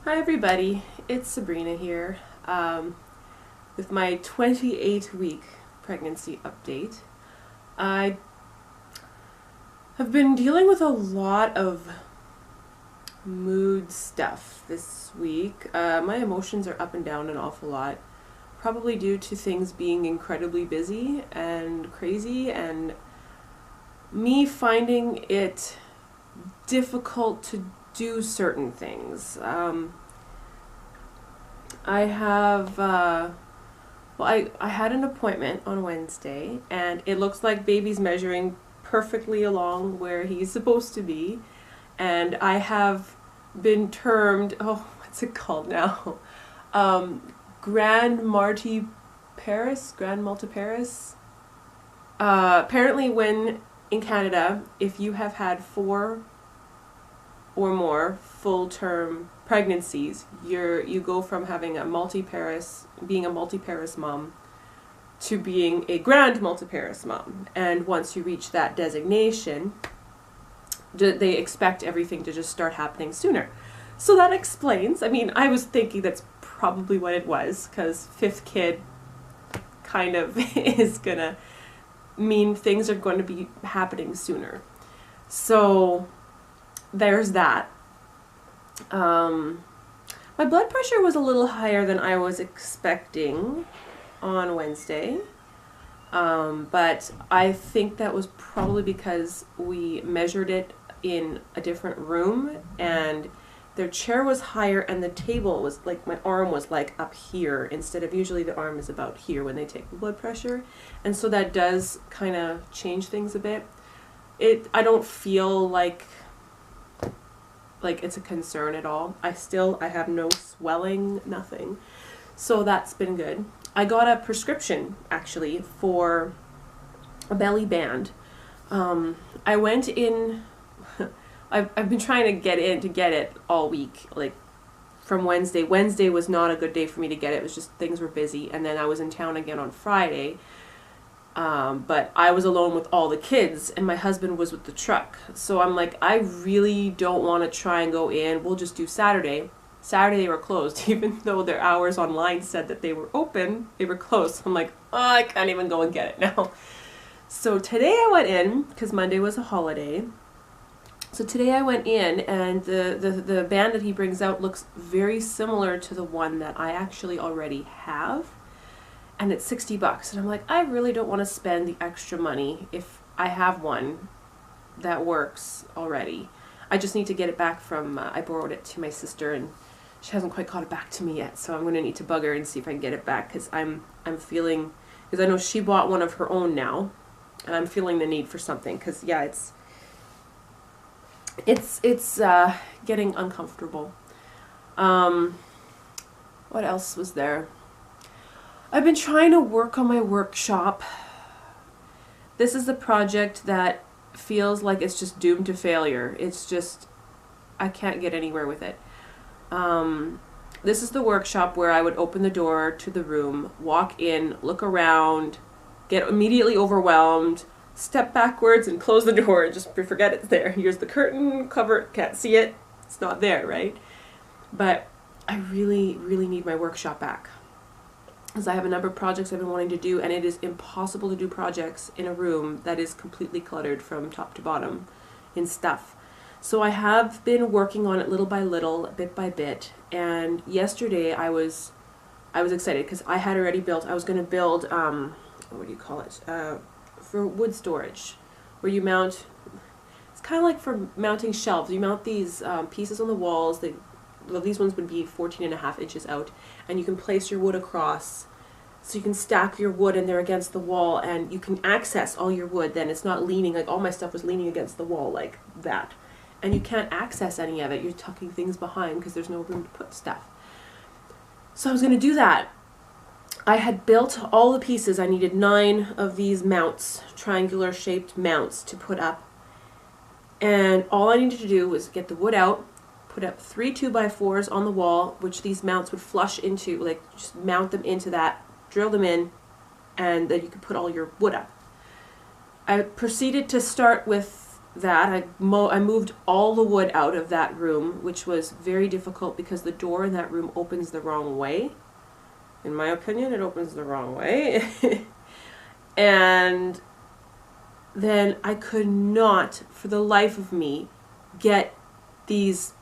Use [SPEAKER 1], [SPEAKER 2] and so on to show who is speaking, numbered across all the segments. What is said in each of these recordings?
[SPEAKER 1] Hi everybody, it's Sabrina here with my 28-week pregnancy update. I have been dealing with a lot of mood stuff this week. My emotions are up and down an awful lot, probably due to things being incredibly busy and crazy and me finding it difficult to do certain things. I have, I had an appointment on Wednesday, and it looks like baby's measuring perfectly along where he's supposed to be, and I have been termed, what's it called now? Grand multiparous. Apparently when in Canada, if you have had 4 or more full-term pregnancies, you go from having being a multiparous mom to being a grand multiparous mom. And once you reach that designation, they expect everything to just start happening sooner. So that explains, I was thinking that's probably what it was, because 5th kid kind of is gonna mean things are going to be happening sooner. So there's that. My blood pressure was a little higher than I was expecting on Wednesday, but I think that was probably because we measured it in a different room, and their chair was higher and the table was like, my arm was like up here instead of usually the arm is about here when they take the blood pressure, and so that does kind of change things a bit. I don't feel like it's a concern at all. I have no swelling, nothing. So that's been good. I got a prescription actually for a belly band. I went in, I've been trying to get it all week, like from Wednesday. Wednesday was not a good day for me to get it. It was just things were busy. And then I was in town again on Friday. But I was alone with all the kids and my husband was with the truck. So I'm like, I really don't want to try and go in. We'll just do Saturday. Saturday they were closed. Even though their hours online said that they were open, they were closed. So I'm like, I can't even go and get it now. So today I went in, because Monday was a holiday. So today I went in, and the band that he brings out looks very similar to the one that I actually already have. And it's $60, and I'm like, I really don't want to spend the extra money if I have one that works already. I just need to get it back from, I borrowed it to my sister, and she hasn't quite got it back to me yet, so I'm going to need to bug her and see if I can get it back, because I'm feeling, because I know she bought one of her own now, and I'm feeling the need for something, because yeah, it's getting uncomfortable. What else was there? I've been trying to work on my workshop. This is the project that feels like it's just doomed to failure. It's just, I can't get anywhere with it. This is the workshop where I would open the door to the room, walk in, look around, get immediately overwhelmed, step backwards and close the door and just forget it's there. Here's the curtain, cover, can't see it, it's not there, right? But I really, really need my workshop back, because I have a number of projects I've been wanting to do, and it is impossible to do projects in a room that is completely cluttered from top to bottom in stuff. So I have been working on it little by little, bit by bit, and yesterday I was excited because I had already built, I was going to build, what do you call it, for wood storage, where you mount, it's kind of like for mounting shelves. You mount these pieces on the walls. These ones would be 14.5 inches out, and you can place your wood across, so you can stack your wood and they're against the wall, and you can access all your wood. Then it's not leaning, like all my stuff was leaning against the wall like that, and you can't access any of it. You're tucking things behind because there's no room to put stuff. So I was going to do that. I had built all the pieces. I needed 9 of these mounts, triangular shaped mounts to put up, and all I needed to do was get the wood out, put up 3 2x4s on the wall, which these mounts would flush into, like just mount them into that, drill them in, and then you could put all your wood up. I proceeded to start with that, I moved all the wood out of that room, which was very difficult because the door in that room opens the wrong way. In my opinion, it opens the wrong way. And then I could not, for the life of me, get these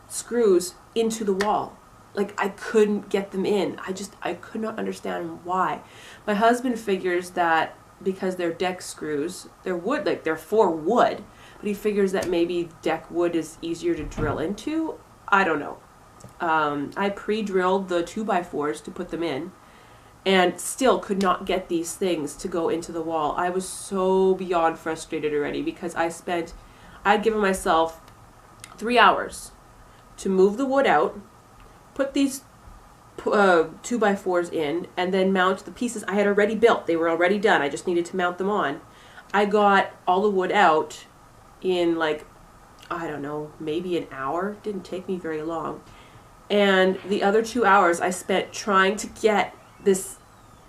[SPEAKER 1] screws into the wall. Like, I couldn't get them in. I could not understand why. My husband figures that because they're deck screws, they're wood, like they're for wood, but he figures that maybe deck wood is easier to drill into. I don't know. I pre-drilled the 2x4s to put them in, and still could not get these things to go into the wall. I was so beyond frustrated already because I'd given myself 3 hours to move the wood out, put these 2x4s in, and then mount the pieces I had already built. They were already done. I just needed to mount them on. I got all the wood out in, like, I don't know, maybe an hour. Didn't take me very long. And the other 2 hours I spent trying to get this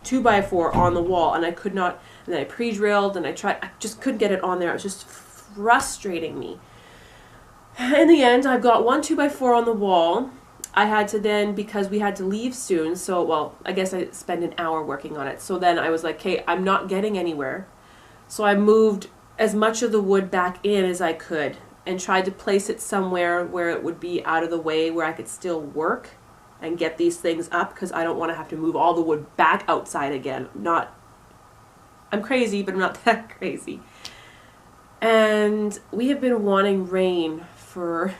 [SPEAKER 1] 2x4 on the wall, and I could not. And then I pre-drilled, and I just couldn't get it on there. It was just frustrating me. In the end, I've got one 2x4 on the wall. I had to then, because we had to leave soon, so, well, I guess I spent an hour working on it. So then I was like, okay, I'm not getting anywhere. So I moved as much of the wood back in as I could and tried to place it somewhere where it would be out of the way, where I could still work and get these things up, because I don't want to have to move all the wood back outside again. I'm crazy, but I'm not that crazy. And we have been wanting rain for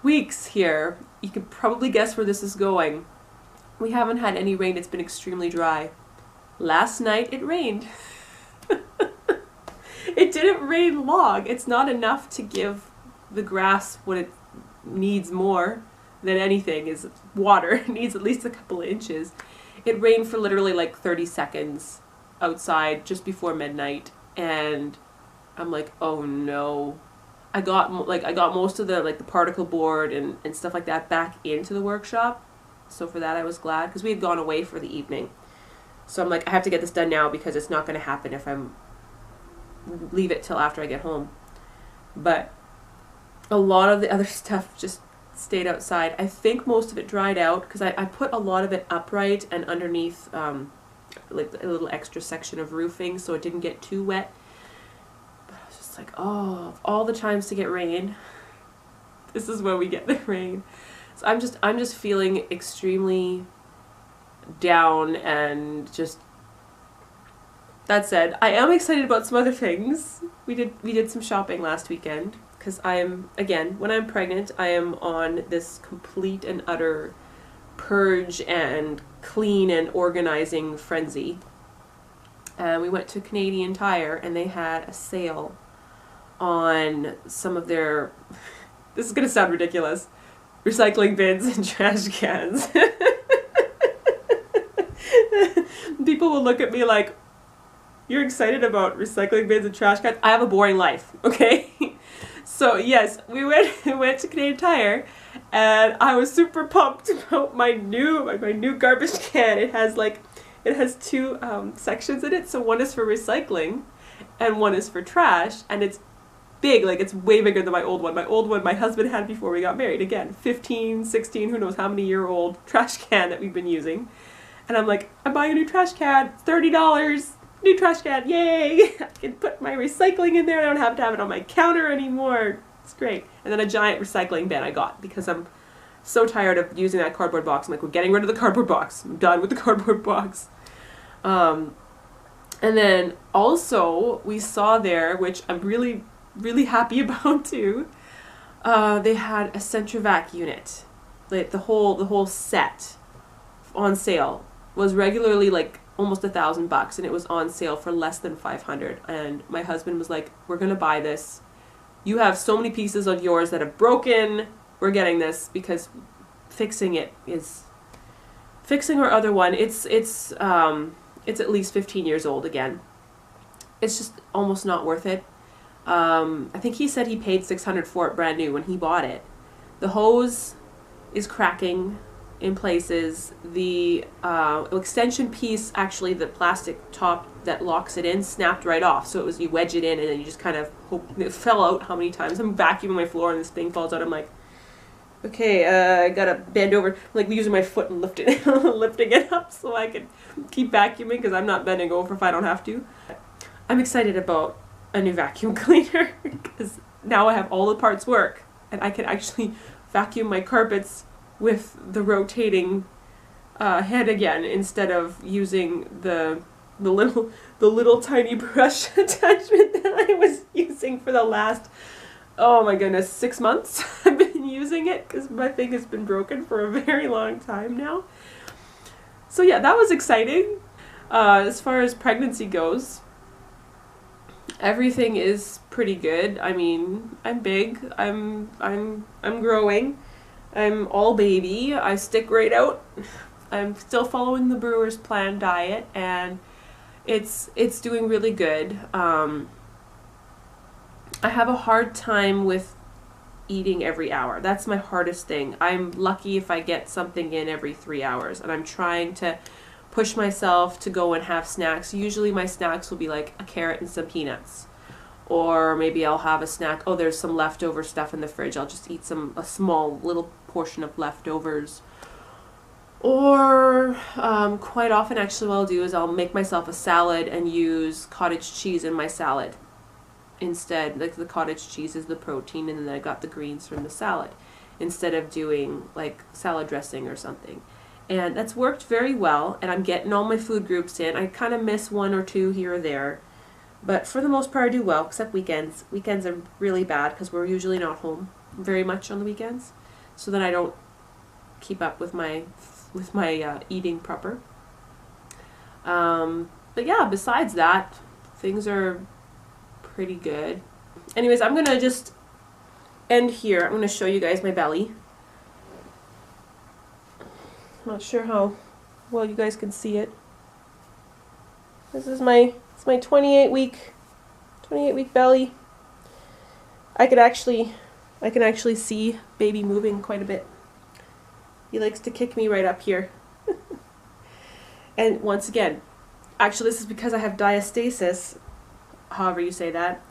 [SPEAKER 1] weeks here. You can probably guess where this is going. We haven't had any rain. It's been extremely dry. Last night it rained. It didn't rain long. It's not enough to give the grass what it needs more than anything is water. It needs at least a couple of inches. It rained for literally like 30 seconds outside just before midnight, and I'm like, oh no. I got most of the particle board and stuff like that back into the workshop. So for that I was glad, because we had gone away for the evening. So I'm like, I have to get this done now because it's not going to happen if I'm leave it till after I get home. But a lot of the other stuff just stayed outside. I think most of it dried out because I put a lot of it upright and underneath like a little extra section of roofing so it didn't get too wet. But I was just like, oh, of all the times to get rain, this is when we get the rain. So I'm just feeling extremely down, and just, that said, I am excited about some other things. We did some shopping last weekend because again, when I'm pregnant, I am on this complete and utter purge and clean and organizing frenzy. And we went to Canadian Tire, and they had a sale on some of their, this is going to sound ridiculous, recycling bins and trash cans. People will look at me like, you're excited about recycling bins and trash cans? I have a boring life, okay? So yes, we went to Canadian Tire, and I was super pumped about my new garbage can. It has two sections in it. So one is for recycling, and one is for trash, and it's big, like it's way bigger than my old one. My old one my husband had before we got married. Again, 15, 16, who knows how many year old trash can that we've been using. And I'm like, I'm buying a new trash can, $30, new trash can, yay! I can put my recycling in there, I don't have to have it on my counter anymore. It's great. And then a giant recycling bin I got because I'm so tired of using that cardboard box. I'm like, we're getting rid of the cardboard box. I'm done with the cardboard box. And then also we saw there, which I'm really, really happy about too, they had a Centrovac unit. Like the whole set on sale. Was regularly like almost $1,000, and it was on sale for less than $500. And my husband was like, we're gonna buy this. You have so many pieces of yours that have broken. We're getting this because fixing our other one. It's at least 15 years old again. It's just almost not worth it. I think he said he paid $600 for it brand new when he bought it. The hose is cracking. in places. The extension piece, actually the plastic top that locks it in, snapped right off. So it was, you wedge it in and then you just kind of hope it fell out. How many times I'm vacuuming my floor and this thing falls out. I'm like, okay, I gotta bend over, like using my foot and lifting it up so I can keep vacuuming, because I'm not bending over if I don't have to. I'm excited about a new vacuum cleaner because now I have all the parts work and I can actually vacuum my carpets with the rotating head again, instead of using the little tiny brush attachment that I was using for the last, oh my goodness, 6 months. I've been using it because my thing has been broken for a very long time now. So yeah, that was exciting. As far as pregnancy goes, everything is pretty good. I mean, I'm big. I'm growing. I'm all baby. I stick right out. I'm still following the Brewer's Plan diet, and it's doing really good. I have a hard time with eating every hour. That's my hardest thing. I'm lucky if I get something in every 3 hours, and I'm trying to push myself to go and have snacks. Usually my snacks will be like a carrot and some peanuts. Or maybe I'll have a snack, oh, there's some leftover stuff in the fridge, I'll just eat a small little portion of leftovers. Or quite often actually what I'll do is I'll make myself a salad and use cottage cheese in my salad instead. Like the cottage cheese is the protein, and then I got the greens from the salad, instead of doing like salad dressing or something. And that's worked very well, and I'm getting all my food groups in. I kind of miss 1 or 2 here or there, but for the most part I do well, except weekends. Weekends are really bad because we're usually not home very much on the weekends, so then I don't keep up with my eating proper. But yeah, besides that, things are pretty good. Anyways, I'm gonna just end here. I'm gonna show you guys my belly. Not sure how well you guys can see it. This is it's my 28 week belly. I can actually see baby moving quite a bit. He likes to kick me right up here. And once again, actually this is because I have diastasis, however you say that.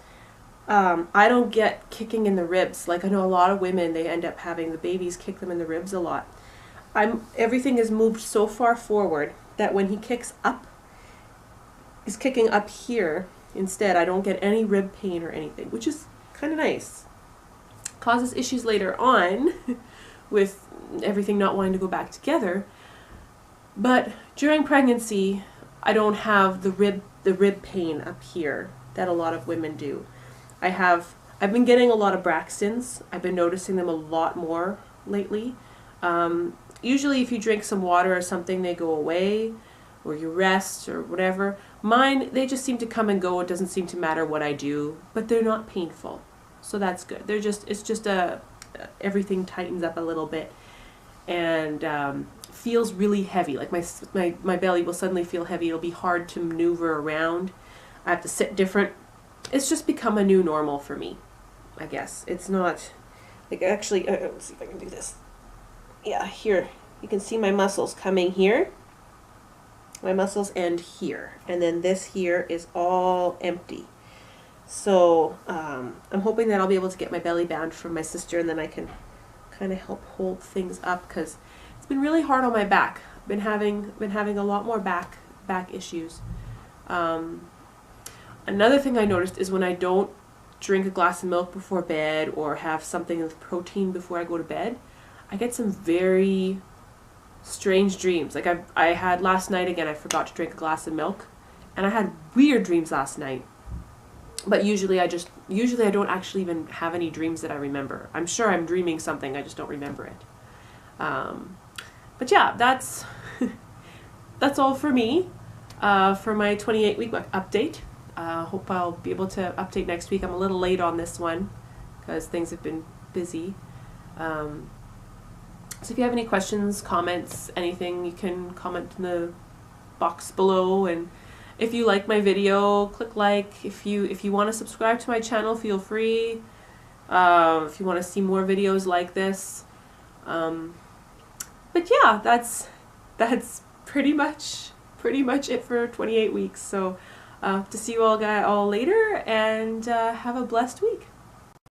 [SPEAKER 1] I don't get kicking in the ribs. Like I know a lot of women, they end up having the babies kick them in the ribs a lot. Everything is moved so far forward that when he kicks up, he's kicking up here instead. I don't get any rib pain or anything, which is kind of nice. Causes issues later on with everything not wanting to go back together. But during pregnancy, I don't have the rib pain up here that a lot of women do. I've been getting a lot of Braxtons. I've been noticing them a lot more lately. Usually if you drink some water or something, they go away, or you rest or whatever. Mine, they just seem to come and go. It doesn't seem to matter what I do, but they're not painful. So that's good. It's just everything tightens up a little bit, and feels really heavy. Like my belly will suddenly feel heavy. It'll be hard to maneuver around. I have to sit different. It's just become a new normal for me, I guess. It's not, like actually, let's see if I can do this. Yeah, here. You can see my muscles coming here. My muscles end here. And then this here is all empty. So I'm hoping that I'll be able to get my belly band from my sister, and then I can kind of help hold things up, because it's been really hard on my back. I've been having a lot more back issues. Another thing I noticed is when I don't drink a glass of milk before bed or have something with protein before I go to bed, I get some very strange dreams. Like I had last night again, I forgot to drink a glass of milk, and I had weird dreams last night. But usually I don't actually even have any dreams that I remember. I'm sure I'm dreaming something, I just don't remember it. But yeah, that's all for me for my 28-week update. Hope I'll be able to update next week. I'm a little late on this one because things have been busy. So if you have any questions, comments, anything, you can comment in the box below. And if you like my video, click like. If you want to subscribe to my channel, feel free. If you want to see more videos like this. But yeah, that's pretty much it for 28 weeks. So to see you all later, and have a blessed week.